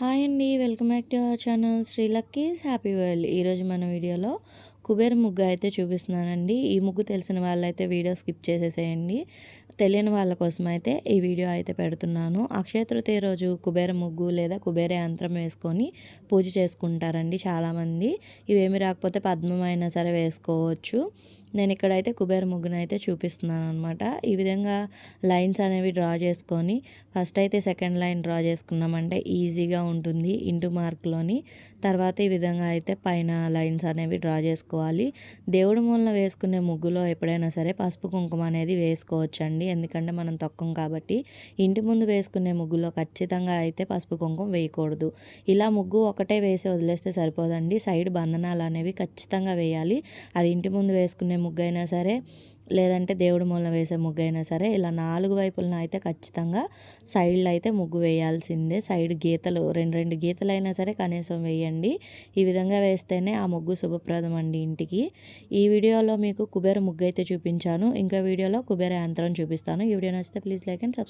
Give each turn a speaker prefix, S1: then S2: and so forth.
S1: Hi అండి. Welcome back to our channel Sri Lucky's Happy World. ఈరోజు మన వీడియోలో కుబేర ముగ్గు అయితే చూపిస్తున్నానండి. ఈ ముగ్గు తెలిసిన వాళ్ళైతే వీడియో స్కిప్ చేసేసేయండి. తెలియని వాళ్ళ కోసం అయితే ఈ వీడియో అయితే పెడుతున్నాను. అక్షయ తృతీయ రోజు కుబేర ముగ్గు లేదా కుబేర యంత్రం వేసుకొని పూజ చేసుకుంటారండి చాలామంది. ఇవేమి రాకపోతే పద్మం అయినా సరే వేసుకోవచ్చు. నేను ఇక్కడైతే కుబేర ముగ్గునైతే చూపిస్తున్నాను అనమాట. ఈ విధంగా లైన్స్ అనేవి డ్రా చేసుకొని ఫస్ట్ అయితే సెకండ్ లైన్ డ్రా చేసుకున్నామంటే ఈజీగా ఉంటుంది ఇంటూ మార్క్లోని. తర్వాత ఈ విధంగా అయితే పైన లైన్స్ అనేవి డ్రా చేసుకోవాలి. దేవుడి మూలన వేసుకునే ముగ్గులో ఎప్పుడైనా సరే పసుపు కుంకుమ అనేది వేసుకోవచ్చండి. ఎందుకంటే మనం తొక్కం కాబట్టి. ఇంటి ముందు వేసుకునే ముగ్గులో ఖచ్చితంగా అయితే పసుపు కుంకుమ వేయకూడదు. ఇలా ముగ్గు ఒకటే వేసి వదిలేస్తే సరిపోదండి. సైడ్ బంధనాలు అనేవి ఖచ్చితంగా వేయాలి. అది ఇంటి ముందు వేసుకునే ముగ్గు అయినా సరే, లేదంటే దేవుడి మూలన వేసే ముగ్గు అయినా సరే, ఇలా నాలుగు వైపులను అయితే ఖచ్చితంగా సైడ్లో అయితే ముగ్గు వేయాల్సిందే. సైడ్ గీతలు రెండు రెండు గీతలైనా సరే కనీసం వేయండి. ఈ విధంగా వేస్తేనే ఆ ముగ్గు శుభప్రదం అండి ఇంటికి. ఈ వీడియోలో మీకు కుబేర ముగ్గు అయితే చూపించాను. ఇంకా వీడియోలో కుబేర యంత్రం చూపిస్తాను. ఈ వీడియో నచ్చితే ప్లీజ్ లైక్ అండ్ సబ్స్క్రైబ్.